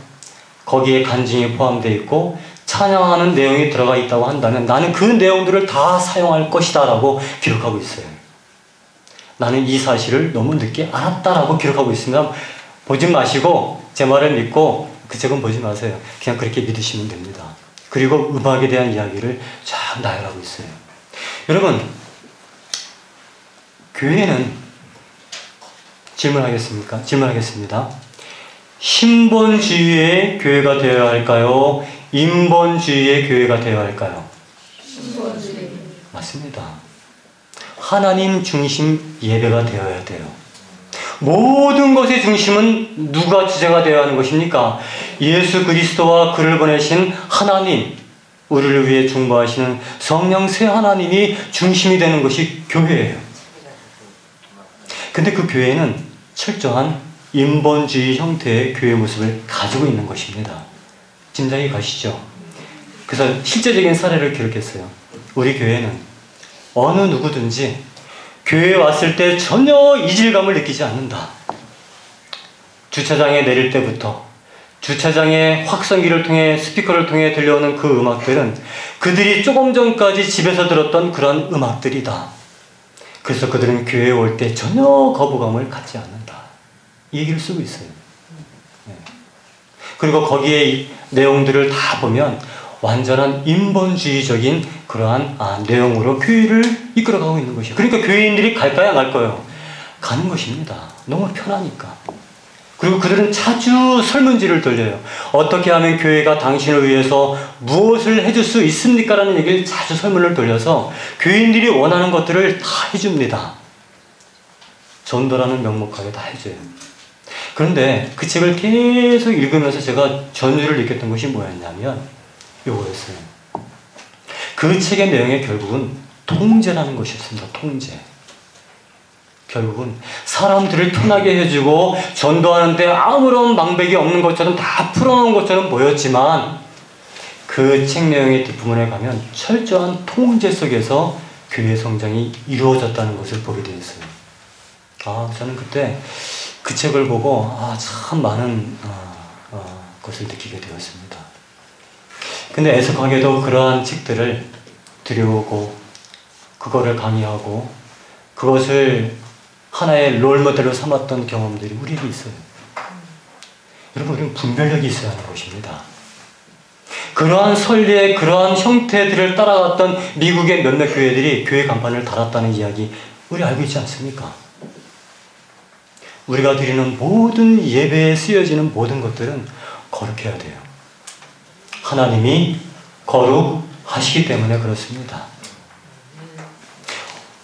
거기에 간증이 포함되어 있고 찬양하는 내용이 들어가 있다고 한다면 나는 그 내용들을 다 사용할 것이다 라고 기록하고 있어요. 나는 이 사실을 너무 늦게 알았다라고 기록하고 있으면 보지 마시고 제 말을 믿고 그 책은 보지 마세요. 그냥 그렇게 믿으시면 됩니다. 그리고 음악에 대한 이야기를 쫙 나열하고 있어요. 여러분, 교회는 질문하겠습니다. 신본주의의 교회가 되어야 할까요? 인본주의의 교회가 되어야 할까요? 신본주의. 맞습니다. 하나님 중심 예배가 되어야 돼요. 모든 것의 중심은 누가 주제가 되어야 하는 것입니까? 예수 그리스도와 그를 보내신 하나님, 우리를 위해 중보하시는 성령 새 하나님이 중심이 되는 것이 교회예요. 근데 그 교회는 철저한 인본주의 형태의 교회 모습을 가지고 있는 것입니다. 짐작이 가시죠? 그래서 실제적인 사례를 기록했어요. 우리 교회는 어느 누구든지 교회에 왔을 때 전혀 이질감을 느끼지 않는다. 주차장에 내릴 때부터 주차장의 확성기를 통해 스피커를 통해 들려오는 그 음악들은 그들이 조금 전까지 집에서 들었던 그런 음악들이다. 그래서 그들은 교회에 올 때 전혀 거부감을 갖지 않는다. 이 얘기를 쓰고 있어요. 그리고 거기에 이 내용들을 다 보면 완전한 인본주의적인 그러한 내용으로 교회를 이끌어가고 있는 것이에요. 그러니까 교회인들이 갈까요, 안 갈까요? 가는 것입니다. 너무 편하니까. 그리고 그들은 자주 설문지를 돌려요. 어떻게 하면 교회가 당신을 위해서 무엇을 해줄 수 있습니까? 라는 얘기를 자주 설문을 돌려서 교인들이 원하는 것들을 다 해줍니다. 전도라는 명목하에 다 해줘요. 그런데 그 책을 계속 읽으면서 제가 전율을 느꼈던 것이 뭐였냐면 요거였어요. 그 책의 내용에 결국은 통제라는 것이었습니다. 통제. 결국은 사람들을 편하게 해주고 전도하는데 아무런 망백이 없는 것처럼 다 풀어놓은 것처럼 보였지만 그 책 내용의 뒷부분에 가면 철저한 통제 속에서 교회 성장이 이루어졌다는 것을 보게 되었어요. 저는 그때 그 책을 보고 참 많은 것을 느끼게 되었습니다. 근데 애석하게도 그러한 책들을 들여오고 그거를 강의하고 그것을 하나의 롤모델로 삼았던 경험들이 우리에게 있어요. 여러분, 우리는 분별력이 있어야 하는 것입니다. 그러한 선례, 그러한 형태들을 따라갔던 미국의 몇몇 교회들이 교회 간판을 달았다는 이야기 우리 알고 있지 않습니까? 우리가 드리는 모든 예배에 쓰여지는 모든 것들은 거룩해야 돼요. 하나님이 거룩하시기 때문에 그렇습니다.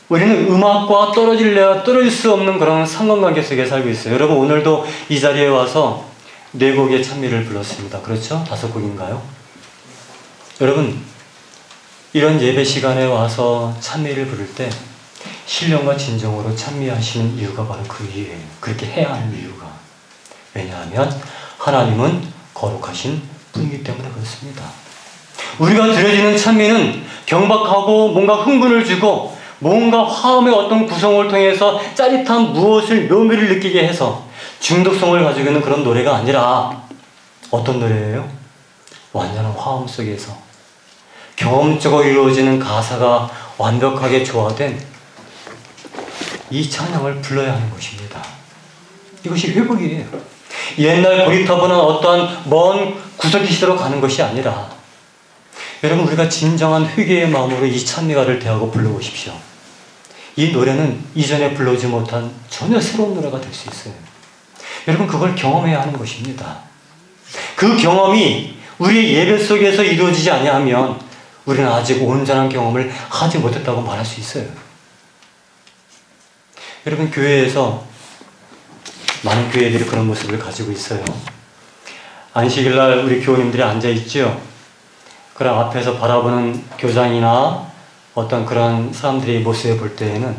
우리는 음악과 떨어질래야 떨어질 수 없는 그런 상관관계 속에 살고 있어요. 여러분 오늘도 이 자리에 와서 4곡의 찬미를 불렀습니다. 그렇죠? 5곡인가요? 여러분 이런 예배 시간에 와서 찬미를 부를 때 신령과 진정으로 찬미하시는 이유가 바로 그 이유예요. 그렇게 해야 하는 이유가. 왜냐하면 하나님은 거룩하신 분이기 때문에 그렇습니다. 우리가 드려지는 찬미는 경박하고 뭔가 흥분을 주고 뭔가 화음의 어떤 구성을 통해서 짜릿한 무엇을 묘미를 느끼게 해서 중독성을 가지고 있는 그런 노래가 아니라 어떤 노래예요? 완전한 화음 속에서 경험적으로 이루어지는 가사가 완벽하게 조화된 이 찬양을 불러야 하는 것입니다. 이것이 회복이에요. 옛날 고리타분한 어떠한 먼 구석기 시대로 가는 것이 아니라 여러분 우리가 진정한 회개의 마음으로 이 찬미가를 대하고 불러보십시오. 이 노래는 이전에 불러오지 못한 전혀 새로운 노래가 될 수 있어요. 여러분 그걸 경험해야 하는 것입니다. 그 경험이 우리의 예배 속에서 이루어지지 아니하면 우리는 아직 온전한 경험을 하지 못했다고 말할 수 있어요. 여러분 교회에서 많은 교회들이 그런 모습을 가지고 있어요. 안식일날 우리 교우님들이 앉아있죠. 그럼 앞에서 바라보는 교장이나 어떤 그런 사람들의 모습을 볼 때에는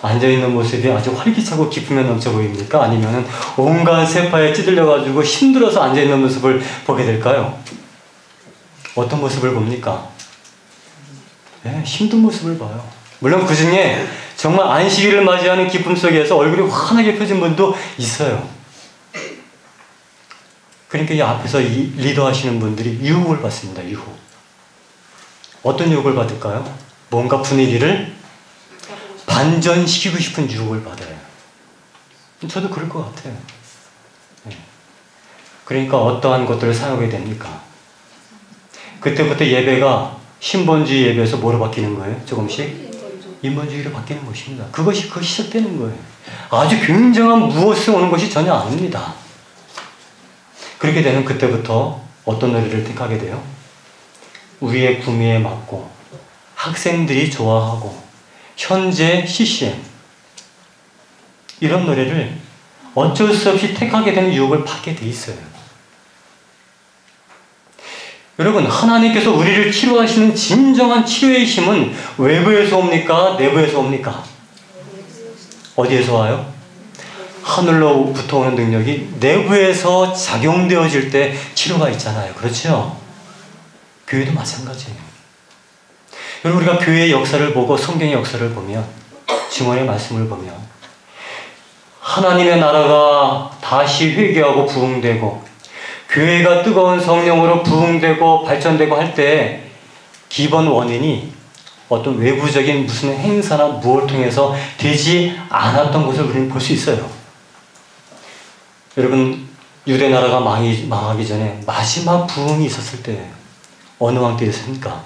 앉아있는 모습이 아주 활기차고 기쁨에 넘쳐 보입니까? 아니면 온갖 세파에 찌들려가지고 힘들어서 앉아있는 모습을 보게 될까요? 어떤 모습을 봅니까? 네, 힘든 모습을 봐요. 물론 그 중에 정말 안식일을 맞이하는 기쁨 속에서 얼굴이 환하게 펴진 분도 있어요. 그러니까 이 앞에서 이 리더하시는 분들이 유혹을 받습니다. 유혹. 어떤 유혹을 받을까요? 뭔가 분위기를 반전시키고 싶은 유혹을 받아요. 저도 그럴 것 같아요. 네. 그러니까 어떠한 것들을 사용하게 됩니까? 그때부터 예배가 신본주의 예배에서 뭐로 바뀌는 거예요? 조금씩? 인본주의로 바뀌는 것입니다. 그것이 시작되는 거예요. 아주 굉장한 무엇이 오는 것이 전혀 아닙니다. 그렇게 되면 그때부터 어떤 노래를 택하게 돼요? 우리의 구미에 맞고 학생들이 좋아하고 현재 CCM 이런 노래를 어쩔 수 없이 택하게 되는 유혹을 받게 돼 있어요. 여러분 하나님께서 우리를 치료하시는 진정한 치료의 힘은 외부에서 옵니까? 내부에서 옵니까? 어디에서 와요? 하늘로부터 오는 능력이 내부에서 작용되어질 때 치료가 있잖아요. 그렇죠? 교회도 마찬가지예요. 여러분 우리가 교회의 역사를 보고 성경의 역사를 보면 증언의 말씀을 보면 하나님의 나라가 다시 회개하고 부흥되고 교회가 뜨거운 성령으로 부흥되고 발전되고 할 때 기본 원인이 어떤 외부적인 무슨 행사나 무엇을 통해서 되지 않았던 것을 우리는 볼 수 있어요. 여러분 유대 나라가 망하기 전에 마지막 부흥이 있었을 때 어느 왕 때였습니까?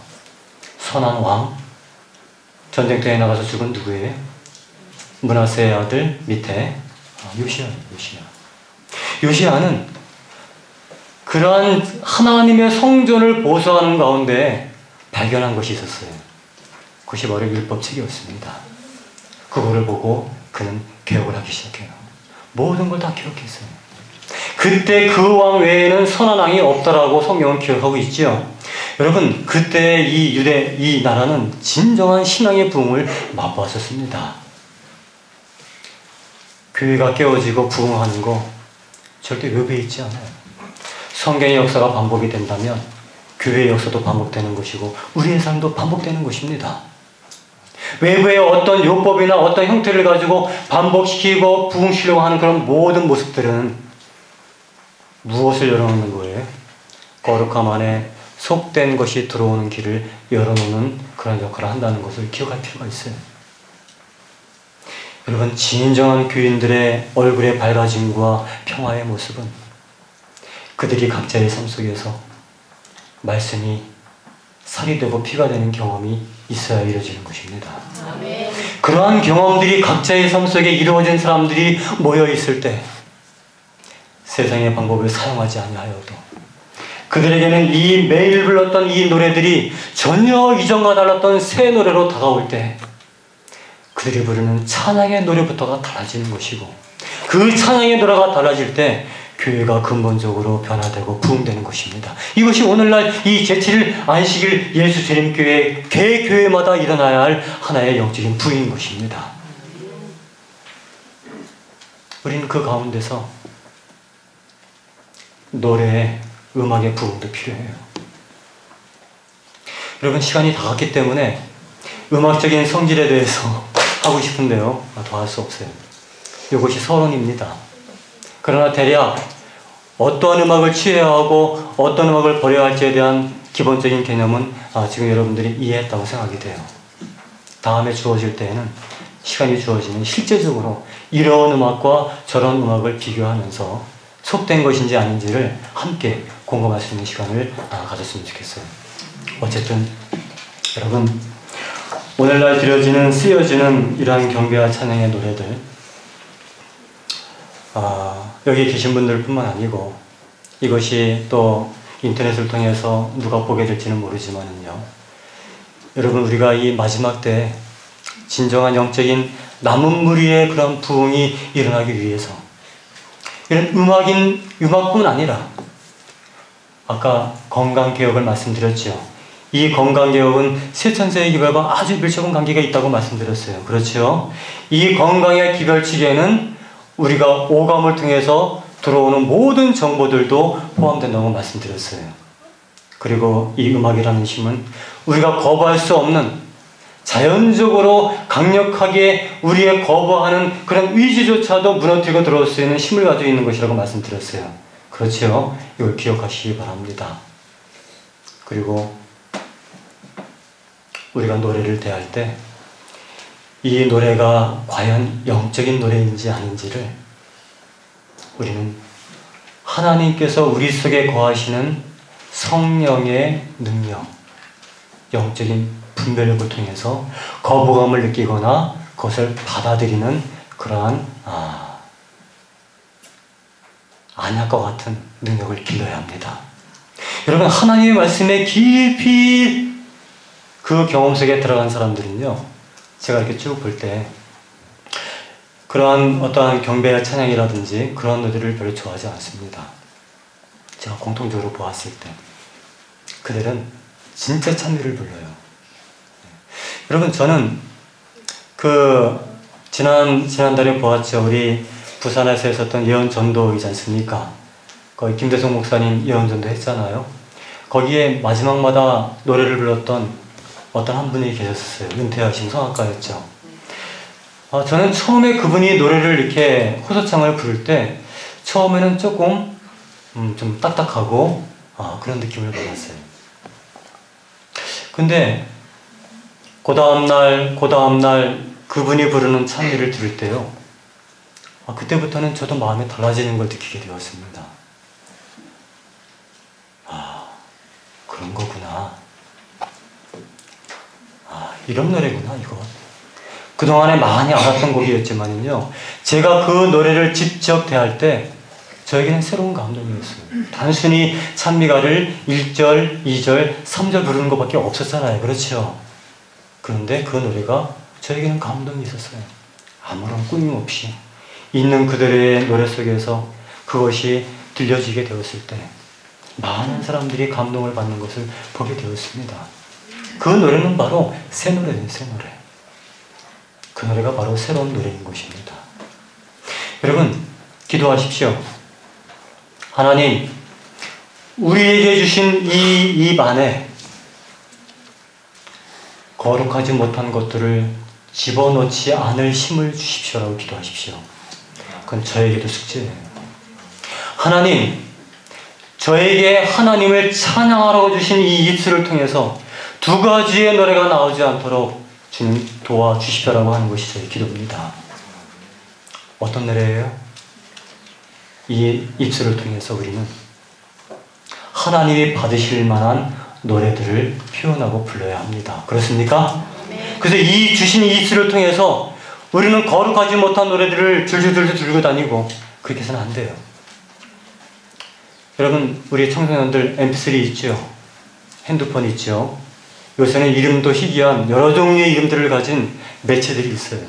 선한 왕? 전쟁터에 나가서 죽은 누구예요? 므낫세의 아들 밑에 요시아예요. 요시아는 그러한 하나님의 성전을 보수하는 가운데 발견한 것이 있었어요. 그것이 바로 율법책이었습니다. 그거를 보고 그는 개혁을 하기 시작해요. 모든 걸 다 기억했어요. 그때 그 왕 외에는 선한 왕이 없다라고 성경은 기억하고 있죠. 여러분 그때 이 나라는 진정한 신앙의 부흥을 맛보았었습니다. 교회가 깨어지고 부흥하는 거 절대 외부에 있지 않아요. 성경의 역사가 반복이 된다면 교회의 역사도 반복되는 것이고 우리의 삶도 반복되는 것입니다. 외부의 어떤 요법이나 어떤 형태를 가지고 반복시키고 부흥시키려고 하는 그런 모든 모습들은 무엇을 열어놓는 거예요? 거룩함 안에 속된 것이 들어오는 길을 열어놓는 그런 역할을 한다는 것을 기억할 필요가 있어요. 여러분 진정한 교인들의 얼굴의 밝아짐과 평화의 모습은 그들이 각자의 삶 속에서 말씀이 살이 되고 피가 되는 경험이 있어야 이루어지는 것입니다. 아멘. 그러한 경험들이 각자의 삶 속에 이루어진 사람들이 모여 있을 때 세상의 방법을 사용하지 아니하여도 그들에게는 이 매일 불렀던 이 노래들이 전혀 이전과 달랐던 새 노래로 다가올 때 그들이 부르는 찬양의 노래부터가 달라지는 것이고 그 찬양의 노래가 달라질 때 교회가 근본적으로 변화되고 부흥되는 것입니다. 이것이 오늘날 이 제7일 안식일 예수재림교회 개교회마다 일어나야 할 하나의 영적인 부흥인 것입니다. 우리는 그 가운데서 노래에 음악의 부흥도 필요해요. 여러분 시간이 다 갔기 때문에 음악적인 성질에 대해서 하고 싶은데요. 더 할 수 없어요. 이것이 서론입니다. 그러나 대략 어떠한 음악을 취해야 하고 어떤 음악을 버려야 할지에 대한 기본적인 개념은 지금 여러분들이 이해했다고 생각이 돼요. 다음에 주어질 때에는 시간이 주어지면 실제적으로 이런 음악과 저런 음악을 비교하면서 속된 것인지 아닌지를 함께 공감할 수 있는 시간을 가졌으면 좋겠어요. 어쨌든 여러분 오늘날 쓰여지는 이러한 경배와 찬양의 노래들 여기 계신 분들 뿐만 아니고 이것이 또 인터넷을 통해서 누가 보게 될지는 모르지만은요 여러분 우리가 이 마지막 때 진정한 영적인 남은 무리의 그런 부흥이 일어나기 위해서 이런 음악뿐 아니라 아까 건강개혁을 말씀드렸죠. 이 건강개혁은 쇠천세의 기별과 아주 밀접한 관계가 있다고 말씀드렸어요. 그렇죠? 이 건강의 기별칙에는 우리가 오감을 통해서 들어오는 모든 정보들도 포함된다고 말씀드렸어요. 그리고 이 음악이라는 힘은 우리가 거부할 수 없는 자연적으로 강력하게 우리의 거부하는 그런 의지조차도 무너뜨리고 들어올 수 있는 힘을 가지고 있는 것이라고 말씀드렸어요. 그렇죠? 이걸 기억하시기 바랍니다. 그리고 우리가 노래를 대할 때 이 노래가 과연 영적인 노래인지 아닌지를 우리는 하나님께서 우리 속에 거하시는 성령의 능력, 영적인 분별력을 통해서 거부감을 느끼거나 그것을 받아들이는 그러한 안약과 같은 능력을 길러야 합니다. 여러분 하나님의 말씀에 깊이 그 경험 속에 들어간 사람들은요 제가 이렇게 쭉 볼 때 그러한 어떠한 경배와 찬양이라든지 그런 노래를 별로 좋아하지 않습니다. 제가 공통적으로 보았을 때 그들은 진짜 찬미를 불러요. 여러분 저는 지난달에 보았죠. 우리 부산에서 했었던 예언전도이지 않습니까? 거기 김대성 목사님 예언전도 했잖아요. 거기에 마지막마다 노래를 불렀던 어떤 한 분이 계셨어요. 은퇴하신 성악가였죠. 저는 처음에 그분이 노래를 이렇게 호소창을 부를 때 처음에는 조금 좀 딱딱하고 그런 느낌을 받았어요. 근데 그 다음날 그분이 부르는 찬미를 들을 때요 그때부터는 저도 마음이 달라지는 걸 느끼게 되었습니다. 그런 거구나. 이런 노래구나 이거. 그동안에 많이 알았던 곡이었지만요 제가 그 노래를 직접 대할 때 저에게는 새로운 감동이었어요. 단순히 찬미가를 1절, 2절, 3절 부르는 것밖에 없었잖아요. 그렇죠? 그런데 그 노래가 저에게는 감동이 있었어요. 아무런 꾸밈 없이 있는 그들의 노래 속에서 그것이 들려지게 되었을 때 많은 사람들이 감동을 받는 것을 보게 되었습니다. 그 노래는 바로 새 노래예요. 새 노래. 그 노래가 바로 새로운 노래인 것입니다. 여러분 기도하십시오. 하나님 우리에게 주신 이 입 안에 거룩하지 못한 것들을 집어넣지 않을 힘을 주십시오라고 기도하십시오. 그건 저에게도 숙제예요. 하나님 저에게 하나님을 찬양하라고 주신 이 입술을 통해서 두 가지의 노래가 나오지 않도록 주님 도와주십시오라고 하는 것이 저의 기도입니다. 어떤 노래예요? 이 입술을 통해서 우리는 하나님이 받으실 만한 노래들을 표현하고 불러야 합니다. 그렇습니까? 그래서 이 주신 이 입술을 통해서 우리는 거룩하지 못한 노래들을 줄줄줄 들고 다니고 그렇게 해서는 안 돼요. 여러분, 우리 청소년들 MP3 있죠? 핸드폰 있죠? 요새는 이름도 희귀한 여러 종류의 이름들을 가진 매체들이 있어요.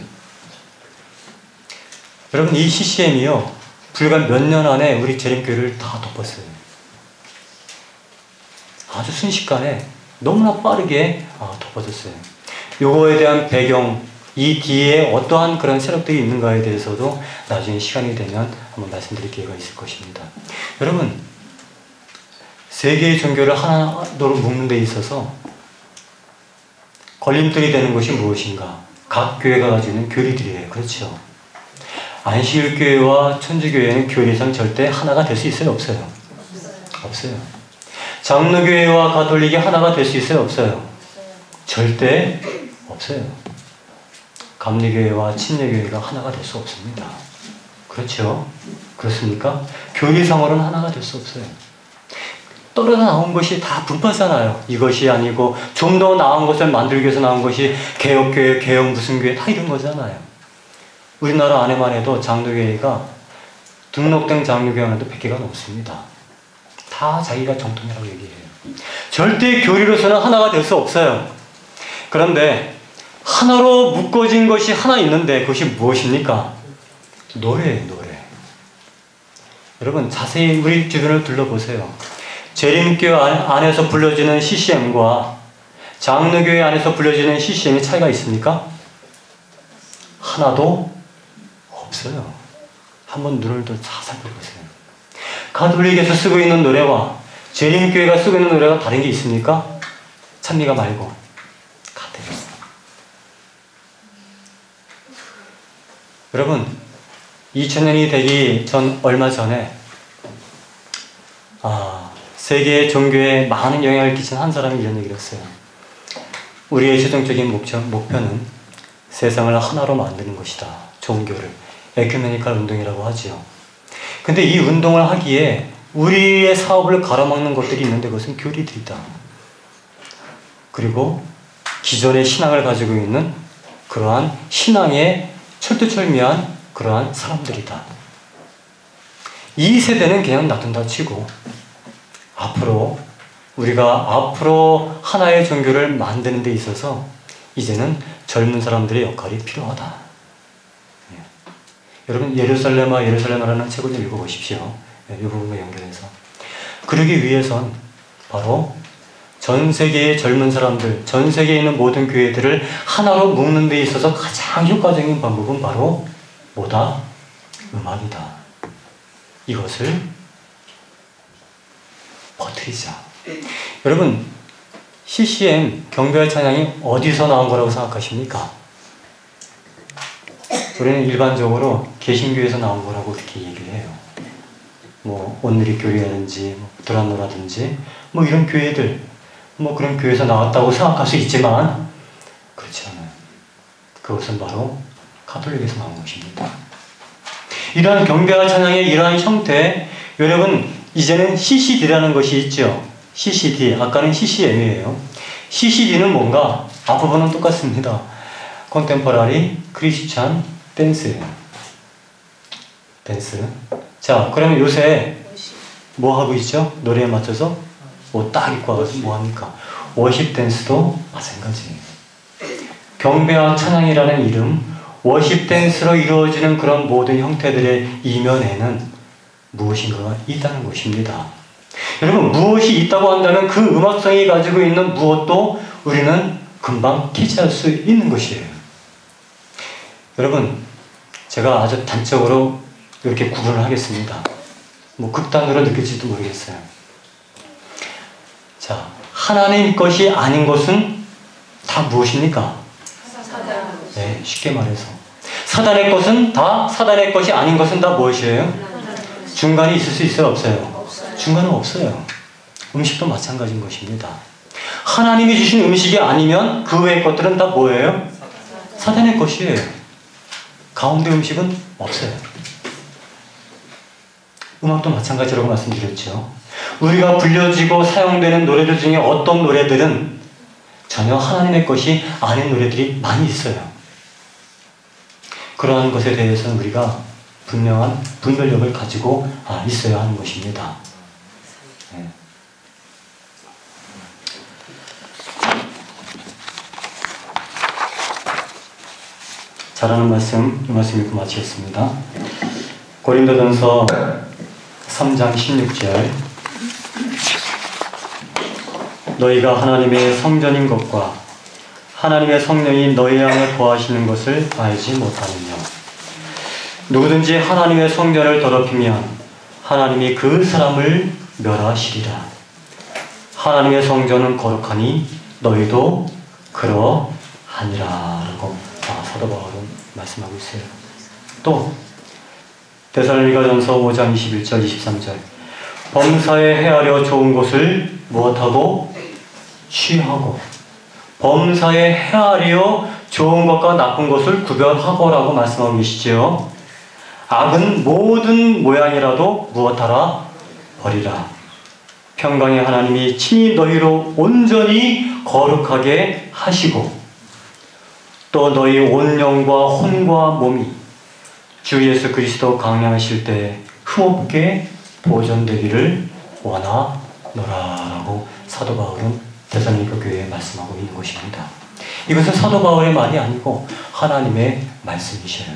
여러분, 이 CCM이요, 불과 몇 년 안에 우리 재림교회를 다 덮었어요. 아주 순식간에 너무나 빠르게 덮어졌어요. 요거에 대한 배경, 이 뒤에 어떠한 그런 세력들이 있는가에 대해서도 나중에 시간이 되면 한번 말씀드릴 기회가 있을 것입니다. 여러분, 세계의 종교를 하나로 묶는 데 있어서 걸림돌이 되는 것이 무엇인가? 각 교회가 가지고 있는 교리들이에요. 그렇죠? 안식일교회와 천주교회는 교리상 절대 하나가 될 수 있어요? 없어요? 없어요. 장로교회와 가톨릭이 하나가 될 수 있어요? 없어요? 절대 없어요. 감리교회와 침례교회가 하나가 될 수 없습니다. 그렇죠? 그렇습니까? 교리상으로는 하나가 될 수 없어요. 떨어져 나온 것이 다 분파잖아요. 이것이 아니고 좀 더 나은 것을 만들기 위해서 나온 것이 개혁교회, 개혁 무슨 교회 다 이런 거잖아요. 우리나라 안에만 해도 장로교회가 등록된 장로교회만 해도 100개가 넘습니다. 다 자기가 정통이라고 얘기해요. 절대 교리로서는 하나가 될 수 없어요. 그런데 하나로 묶어진 것이 하나 있는데 그것이 무엇입니까? 노래예요, 노래. 여러분, 자세히 우리 주변을 둘러보세요. 재림교회 안에서 불려지는 CCM과 장로교회 안에서 불려지는 CCM의 차이가 있습니까? 하나도 없어요. 한번 눈을 더 살펴보세요. 가톨릭에서 쓰고 있는 노래와 재림교회가 쓰고 있는 노래가 다른 게 있습니까? 찬미가 말고 같아요. 여러분, 2000년이 되기 전 얼마 전에 세계 종교에 많은 영향을 끼친 한 사람이 이런 얘기를 했어요. 우리의 최종적인 목표는 세상을 하나로 만드는 것이다. 종교를. 에큐메니칼 운동이라고 하지요. 근데 이 운동을 하기에 우리의 사업을 가로막는 것들이 있는데 그것은 교리들이다. 그리고 기존의 신앙을 가지고 있는 그러한 신앙에 철두철미한 그러한 사람들이다. 이 세대는 그냥 놔둔다 치고 우리가 하나의 종교를 만드는 데 있어서 이제는 젊은 사람들의 역할이 필요하다. 예. 여러분, 예루살렘이라는 책을 좀 읽어보십시오. 이 부분과 연결해서. 그러기 위해선 바로 전 세계의 젊은 사람들, 전 세계에 있는 모든 교회들을 하나로 묶는 데 있어서 가장 효과적인 방법은 바로 뭐다? 음악이다. 이것을 퍼뜨리자. 여러분, CCM 경배와 찬양이 어디서 나온 거라고 생각하십니까? 우리는 일반적으로 개신교에서 나온 거라고 그렇게 얘기를 해요. 뭐 온누리 교회라든지 드란노라든지 뭐 이런 교회들, 뭐 그런 교회에서 나왔다고 생각할 수 있지만 그렇지 않아요. 그것은 바로 가톨릭에서 나온 것입니다. 이러한 경배와 찬양의 이러한 형태, 여러분 이제는 CCD라는 것이 있죠. CCD, 아까는 CCM이에요. CCD는 뭔가? 앞부분은 똑같습니다. Contemporary Christian Dance예요. 댄스. 자, 그러면 요새 뭐 하고 있죠? 노래에 맞춰서 옷 딱 입고 와서 뭐 합니까? 워십 댄스도 마찬가지예요. 경배와 찬양이라는 이름, 워십 댄스로 이루어지는 그런 모든 형태들의 이면에는 무엇인가가 있다는 것입니다. 여러분, 무엇이 있다고 한다면 그 음악성이 가지고 있는 무엇도 우리는 금방 캐치할 수 있는 것이에요. 여러분, 제가 아주 단적으로 이렇게 구분을 하겠습니다. 뭐 극단으로 느낄지도 모르겠어요. 자, 하나님 것이 아닌 것은 다 무엇입니까? 네, 쉽게 말해서 사단의 것은 다, 사단의 것이 아닌 것은 다 무엇이에요? 중간이 있을 수 있어요? 없어요? 중간은 없어요. 음식도 마찬가지인 것입니다. 하나님이 주신 음식이 아니면 그 외의 것들은 다 뭐예요? 사단의 것이에요. 가운데 음식은 없어요. 음악도 마찬가지라고 말씀드렸죠. 우리가 불려지고 사용되는 노래들 중에 어떤 노래들은 전혀 하나님의 것이 아닌 노래들이 많이 있어요. 그러한 것에 대해서는 우리가 분명한 분별력을 가지고 있어야 하는 것입니다. 네. 잘하는 말씀, 이 말씀 읽고 마치겠습니다. 고린도전서 3장 16절. 너희가 하나님의 성전인 것과 하나님의 성령이 너희 안에 거하시는 것을 알지 못하느냐. 누구든지 하나님의 성전을 더럽히면 하나님이 그 사람을 멸하시리라. 하나님의 성전은 거룩하니 너희도 그러하니라 라고 사도 바울은 말씀하고 있어요. 또 데살로니가전서 5장 21절 23절. 범사에 헤아려 좋은 것을 무엇하고 취하고, 범사에 헤아려 좋은 것과 나쁜 것을 구별하고 라고 말씀하고 계시죠. 악은 모든 모양이라도 무엇하라 버리라. 평강의 하나님이 친히 너희로 온전히 거룩하게 하시고, 또 너희 온 영과 혼과 몸이 주 예수 그리스도 강림하실 때 흠없게 보존되기를 원하노라라고 사도 바울은 데살로니가 교회에 말씀하고 있는 것입니다. 이것은 사도 바울의 말이 아니고 하나님의 말씀이셔요.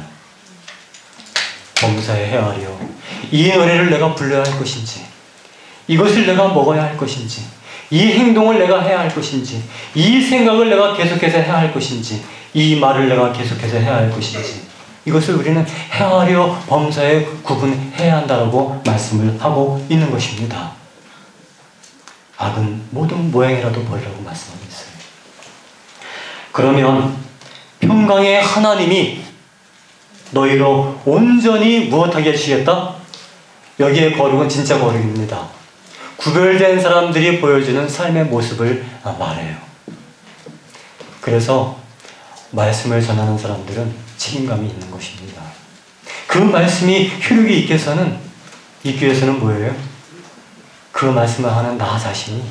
범사에 헤아려 이 노래를 내가 불러야 할 것인지, 이것을 내가 먹어야 할 것인지, 이 행동을 내가 해야 할 것인지, 이 생각을 내가 계속해서 해야 할 것인지, 이 말을 내가 계속해서 해야 할 것인지, 이것을 우리는 헤아려 범사에 구분해야 한다고 말씀을 하고 있는 것입니다. 악은 모든 모양이라도 버리라고 말씀하고 있어요. 그러면 평강의 하나님이 너희로 온전히 무엇하게 해주시겠다? 여기에 거룩은 진짜 거룩입니다. 구별된 사람들이 보여주는 삶의 모습을 말해요. 그래서 말씀을 전하는 사람들은 책임감이 있는 것입니다. 그 말씀이 효력이 있게 해서는 이 교회에서는 뭐예요? 그 말씀을 하는 나 자신이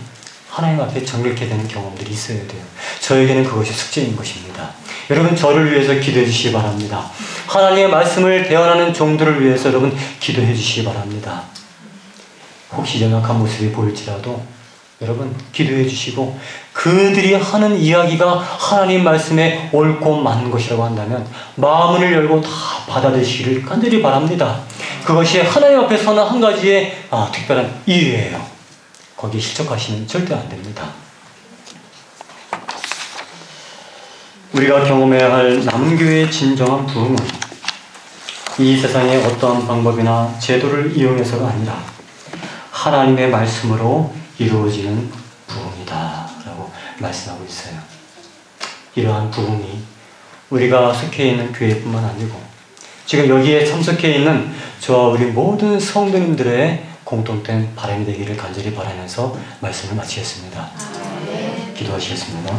하나님 앞에 정결케 되는 경험들이 있어야 돼요. 저에게는 그것이 숙제인 것입니다. 여러분, 저를 위해서 기도해 주시기 바랍니다. 하나님의 말씀을 대언하는 종들을 위해서 여러분 기도해 주시기 바랍니다. 혹시 연약한 모습이 보일지라도 여러분 기도해 주시고, 그들이 하는 이야기가 하나님 말씀에 옳고 맞는 것이라고 한다면 마음을 열고 다 받아들이시기를 간절히 바랍니다. 그것이 하나님 앞에 서는 한 가지의 특별한 이유예요. 거기에 실족하시면 절대 안 됩니다. 우리가 경험해야 할 남교의 진정한 부흥은 이 세상의 어떠한 방법이나 제도를 이용해서가 아니라 하나님의 말씀으로 이루어지는 부흥이다 라고 말씀하고 있어요. 이러한 부흥이 우리가 속해 있는 교회뿐만 아니고 지금 여기에 참석해 있는 저와 우리 모든 성도님들의 공통된 바람이 되기를 간절히 바라면서 말씀을 마치겠습니다. 기도하시겠습니다.